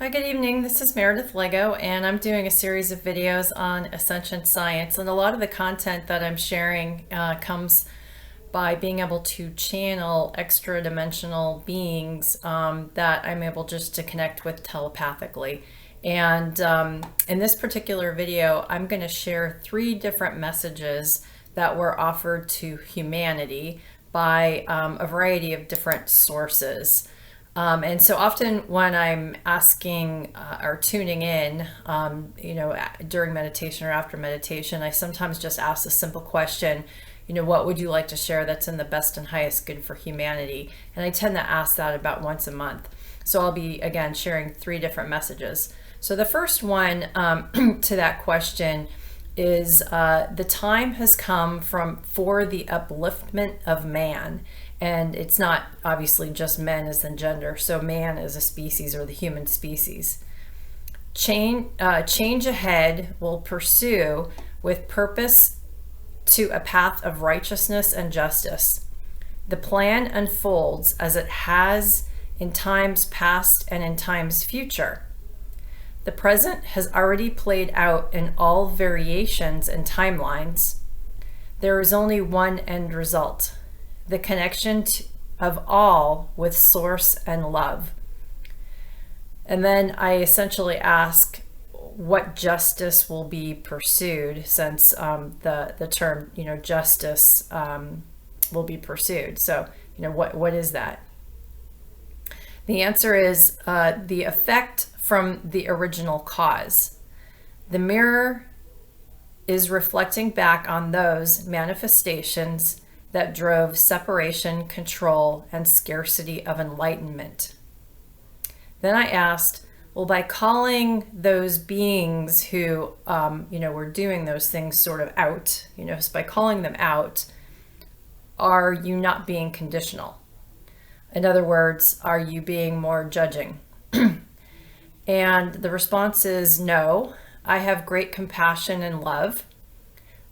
Hi, good evening. This is Meredith Lego, and I'm doing a series of videos on Ascension science. And a lot of the content that I'm sharing comes by being able to channel extra dimensional beings that I'm able just to connect with telepathically. And in this particular video, I'm going to share 3 different messages that were offered to humanity by a variety of different sources. And so often when I'm asking or tuning in, during meditation or after meditation, I sometimes just ask a simple question, what would you like to share that's in the best and highest good for humanity? And I tend to ask that about once a month. So I'll be, again, sharing 3 different messages. So the first one to that question is the time has come for the upliftment of man. And it's not obviously just men as in gender, so man as a species or the human species. Change ahead will pursue with purpose to a path of righteousness and justice. The plan unfolds as it has in times past and in times future. The present has already played out in all variations and timelines. There is only one end result: the connection of all with source and love. And then I essentially ask what justice will be pursued, since the term justice will be pursued. So what is that? The answer is the effect from the original cause. The mirror is reflecting back on those manifestations that drove separation, control, and scarcity of enlightenment. Then I asked, well, by calling those beings who, were doing those things sort of out, so by calling them out, are you not being conditional? In other words, are you being more judging? And the response is no. I have great compassion and love,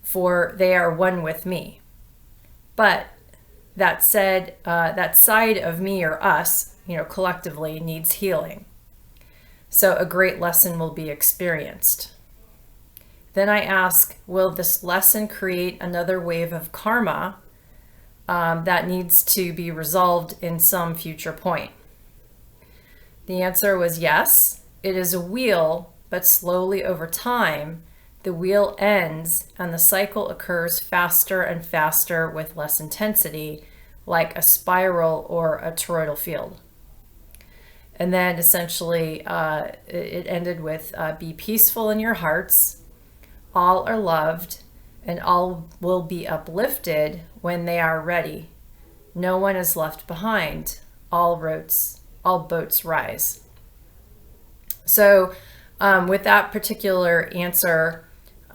for they are one with me. But that said, that side of me or us, collectively needs healing. So a great lesson will be experienced. Then I ask, will this lesson create another wave of karma that needs to be resolved in some future point? The answer was yes. It is a wheel, but slowly over time, the wheel ends and the cycle occurs faster and faster with less intensity, like a spiral or a toroidal field. And then essentially it ended with be peaceful in your hearts, all are loved, and all will be uplifted when they are ready. No one is left behind. All boats rise. So with that particular answer,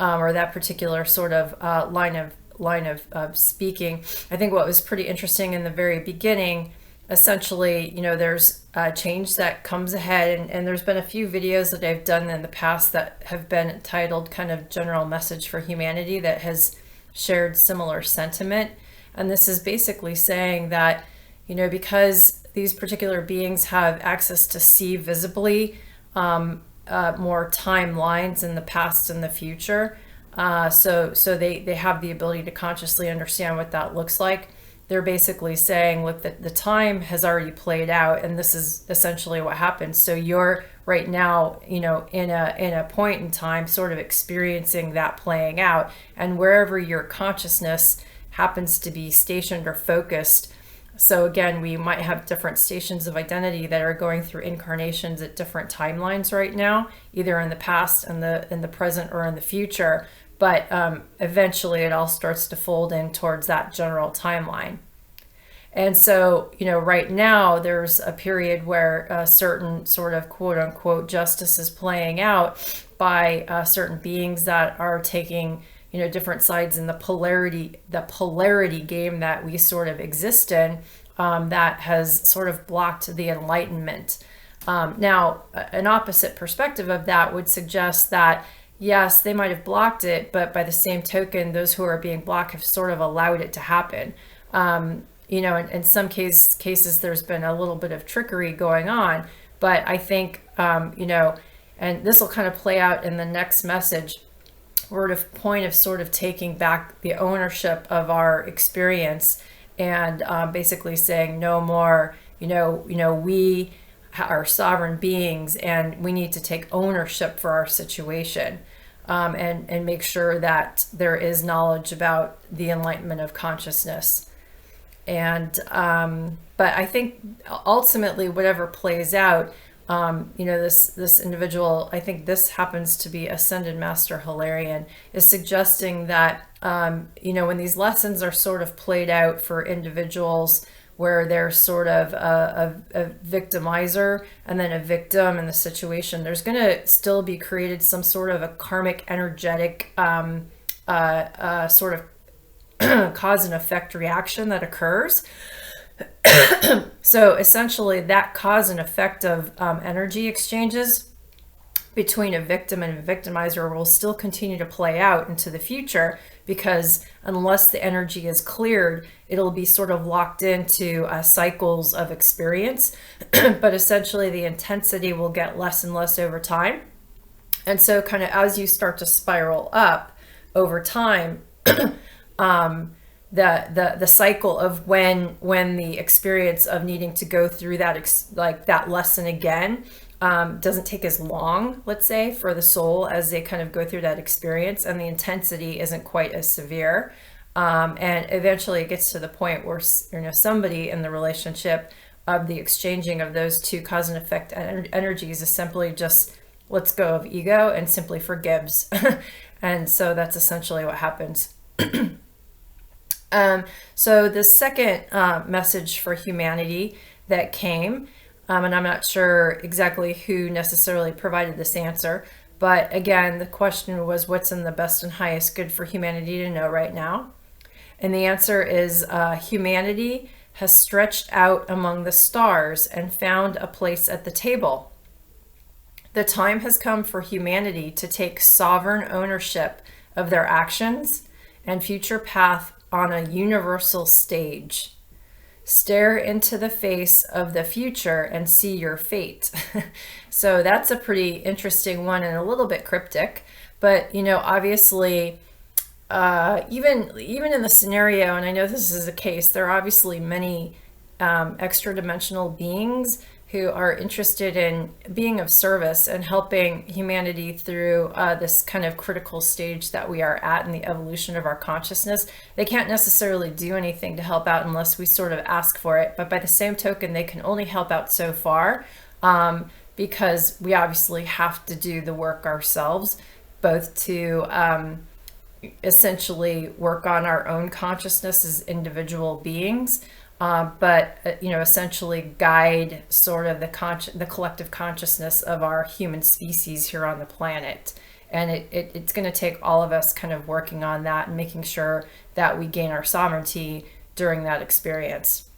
or that particular sort of line of speaking, I think what was pretty interesting in the very beginning, essentially, there's a change that comes ahead, and there's been a few videos that I've done in the past that have been titled kind of General Message for Humanity that has shared similar sentiment. And this is basically saying that, because these particular beings have access to see visibly more timelines in the past and the future. So they have the ability to consciously understand what that looks like. They're basically saying, look, the time has already played out, and this is essentially what happens. So you're right now, in a point in time, sort of experiencing that playing out, and wherever your consciousness happens to be stationed or focused. So again, we might have different stations of identity that are going through incarnations at different timelines right now, either in the past, in the present, or in the future. But eventually it all starts to fold in towards that general timeline. And so, right now there's a period where a certain sort of quote unquote justice is playing out by certain beings that are taking different sides in the polarity game that we sort of exist in, that has sort of blocked the enlightenment. Now, an opposite perspective of that would suggest that, yes, they might have blocked it, but by the same token, those who are being blocked have sort of allowed it to happen. In some cases, there's been a little bit of trickery going on, But I think, and this will kind of play out in the next message, we're at a point of sort of taking back the ownership of our experience and basically saying no more, we are sovereign beings and we need to take ownership for our situation, and make sure that there is knowledge about the enlightenment of consciousness. And but I think ultimately whatever plays out, this individual, I think this happens to be Ascended Master Hilarion, is suggesting that when these lessons are sort of played out for individuals where they're sort of a victimizer and then a victim in the situation, there's going to still be created some sort of a karmic energetic sort of cause and effect reaction that occurs. So essentially that cause and effect of energy exchanges between a victim and a victimizer will still continue to play out into the future, because unless the energy is cleared, it'll be sort of locked into cycles of experience. But essentially the intensity will get less and less over time. And so kind of as you start to spiral up over time, the cycle of when the experience of needing to go through that that lesson again doesn't take as long, let's say, for the soul as they kind of go through that experience, and the intensity isn't quite as severe, and eventually it gets to the point where somebody in the relationship of the exchanging of those two cause and effect energies is simply just lets go of ego and simply forgives. And so that's essentially what happens. So the second message for humanity that came, and I'm not sure exactly who necessarily provided this answer, but again, the question was, what's in the best and highest good for humanity to know right now? And the answer is humanity has stretched out among the stars and found a place at the table. The time has come for humanity to take sovereign ownership of their actions and future path on a universal stage. Stare into the face of the future and see your fate. So that's a pretty interesting one and a little bit cryptic, but obviously even in the scenario, and I know this is the case, there are obviously many extra dimensional beings who are interested in being of service and helping humanity through this kind of critical stage that we are at in the evolution of our consciousness. They can't necessarily do anything to help out unless we sort of ask for it, but by the same token, they can only help out so far, because we obviously have to do the work ourselves, both to essentially work on our own consciousness as individual beings, but essentially guide sort of the collective consciousness of our human species here on the planet. And it's going to take all of us kind of working on that and making sure that we gain our sovereignty during that experience.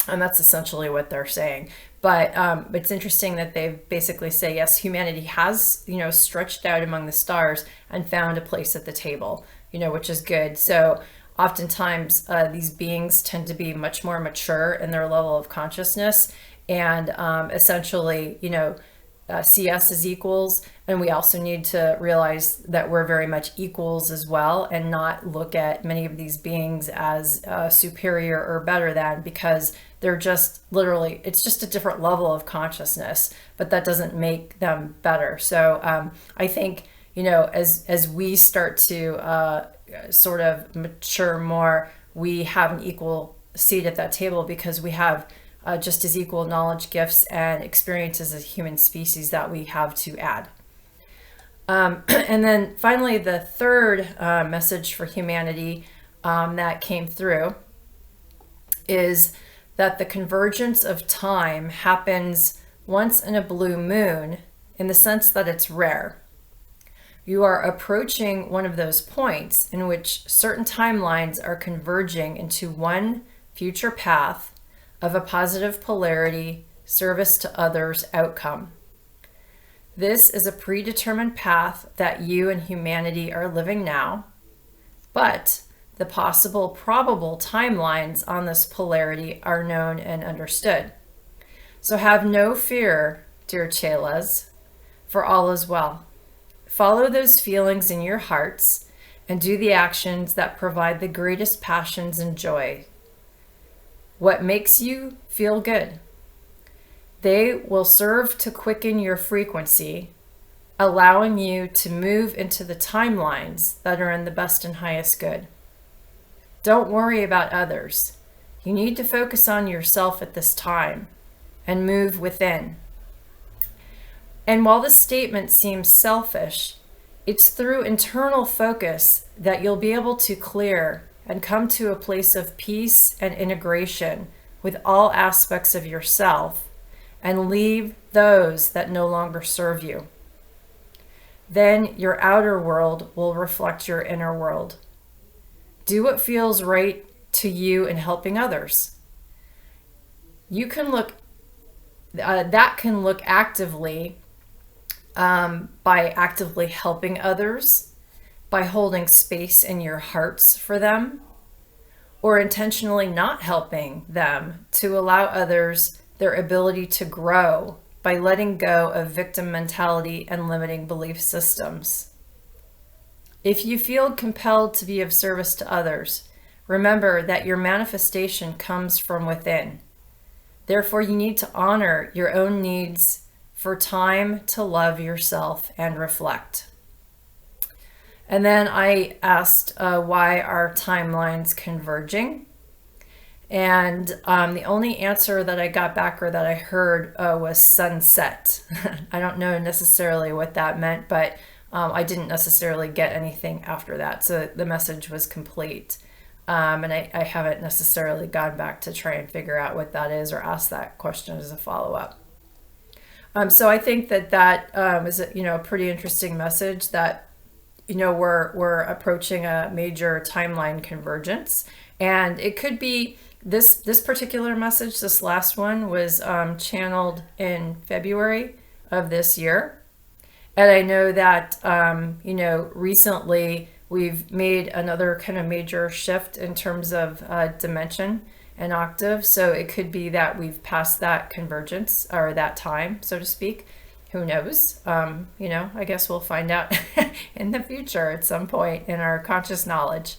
And that's essentially what they're saying. But it's interesting that they basically say, yes, humanity has, stretched out among the stars and found a place at the table, which is good. So oftentimes these beings tend to be much more mature in their level of consciousness, and essentially, see us as equals. And we also need to realize that we're very much equals as well, and not look at many of these beings as superior or better than, because they're just literally, it's just a different level of consciousness, but that doesn't make them better. So I think, as we start to sort of mature more, we have an equal seat at that table, because we have just as equal knowledge, gifts, and experiences as a human species that we have to add. And then finally, the third message for humanity that came through is that the convergence of time happens once in a blue moon, in the sense that it's rare. You are approaching one of those points in which certain timelines are converging into one future path of a positive polarity, service to others outcome. This is a predetermined path that you and humanity are living now, but the possible probable timelines on this polarity are known and understood. So have no fear dear chelas, for all is well. Follow those feelings in your hearts and do the actions that provide the greatest passions and joy. What makes you feel good? They will serve to quicken your frequency, allowing you to move into the timelines that are in the best and highest good. Don't worry about others. You need to focus on yourself at this time and move within. And while this statement seems selfish, it's through internal focus that you'll be able to clear and come to a place of peace and integration with all aspects of yourself and leave those that no longer serve you. Then your outer world will reflect your inner world. Do what feels right to you in helping others. That can look actively by actively helping others, by holding space in your hearts for them, or intentionally not helping them to allow others their ability to grow by letting go of victim mentality and limiting belief systems. If you feel compelled to be of service to others, remember that your manifestation comes from within. Therefore, you need to honor your own needs for time to love yourself and reflect. And then I asked why are timelines converging? And the only answer that I got back or that I heard was sunset. I don't know necessarily what that meant, but I didn't necessarily get anything after that. So the message was complete. And I haven't necessarily gone back to try and figure out what that is or ask that question as a follow-up. So I think that is a pretty interesting message that we're approaching a major timeline convergence, and it could be this particular message. This last one was channeled in February of this year, and I know that recently we've made another kind of major shift in terms of dimension and octave. So it could be that we've passed that convergence or that time, so to speak. Who knows? I guess we'll find out in the future at some point in our conscious knowledge.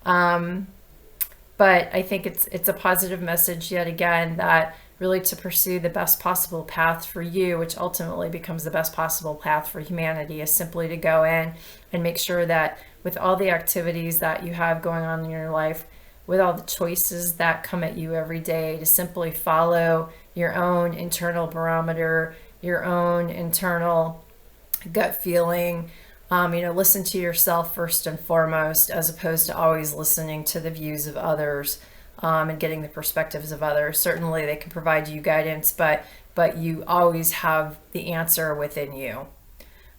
But I think it's a positive message yet again that really to pursue the best possible path for you, which ultimately becomes the best possible path for humanity, is simply to go in and make sure that with all the activities that you have going on in your life, with all the choices that come at you every day, to simply follow your own internal barometer, your own internal gut feeling, listen to yourself first and foremost, as opposed to always listening to the views of others and getting the perspectives of others. Certainly they can provide you guidance, but you always have the answer within you.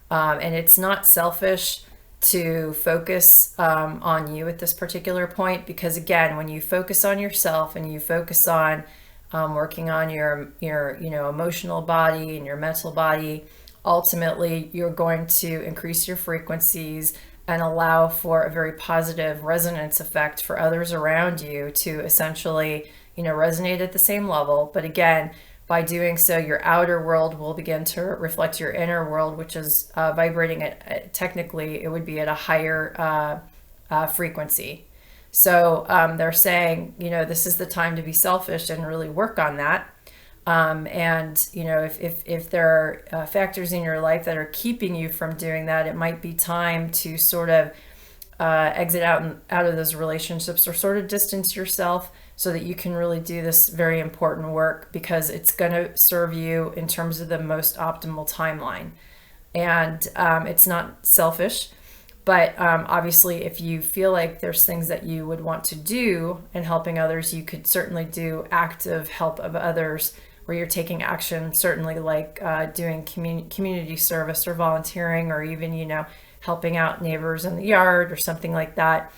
And it's not selfish to focus on you at this particular point, because again, when you focus on yourself and you focus on working on your emotional body and your mental body, ultimately you're going to increase your frequencies and allow for a very positive resonance effect for others around you to essentially resonate at the same level. But again, by doing so, your outer world will begin to reflect your inner world, which is vibrating at, technically it would be at a higher frequency. So they're saying, this is the time to be selfish and really work on that. If there are factors in your life that are keeping you from doing that, it might be time to sort of exit out of those relationships or sort of distance yourself so that you can really do this very important work, because it's going to serve you in terms of the most optimal timeline. And it's not selfish. But obviously, if you feel like there's things that you would want to do in helping others, you could certainly do active help of others where you're taking action, certainly like doing community service or volunteering, or even, helping out neighbors in the yard or something like that.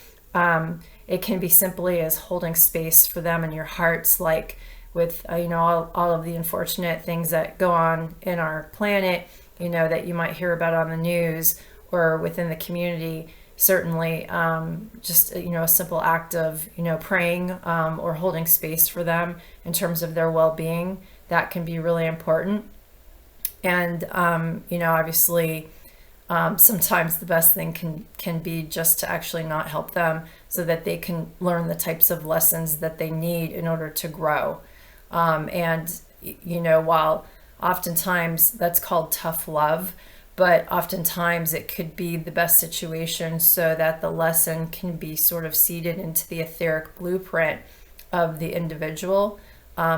It can be simply as holding space for them in your hearts, like with, all of the unfortunate things that go on in our planet, that you might hear about on the news or within the community. Certainly just a simple act of praying or holding space for them in terms of their well-being, that can be really important. And obviously, sometimes the best thing can be just to actually not help them, so that they can learn the types of lessons that they need in order to grow. And while oftentimes that's called tough love, but oftentimes it could be the best situation so that the lesson can be sort of seeded into the etheric blueprint of the individual,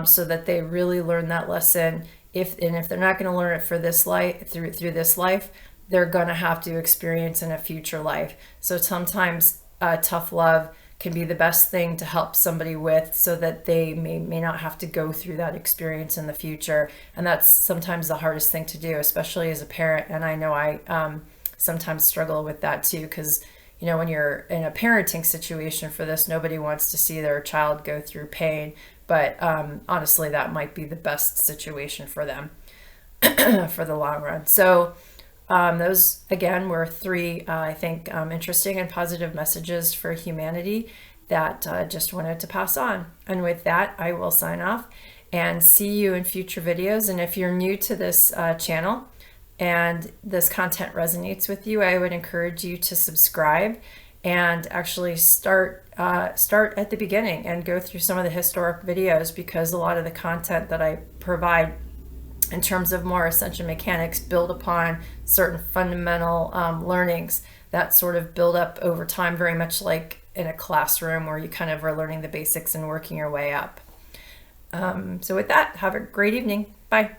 so that they really learn that lesson. If they're not going to learn it for this life, through this life, they're going to have to experience in a future life. So sometimes tough love can be the best thing to help somebody with, so that they may not have to go through that experience in the future. And that's sometimes the hardest thing to do, especially as a parent. And I know I sometimes struggle with that too, because when you're in a parenting situation for this, nobody wants to see their child go through pain. But honestly, that might be the best situation for them for the long run. So those, again, were three, I think, interesting and positive messages for humanity that I just wanted to pass on. And with that, I will sign off and see you in future videos. And if you're new to this channel and this content resonates with you, I would encourage you to subscribe and actually start at the beginning and go through some of the historic videos, because a lot of the content that I provide in terms of more ascension mechanics build upon certain fundamental learnings that sort of build up over time, very much like in a classroom where you kind of are learning the basics and working your way up. So with that, have a great evening. Bye.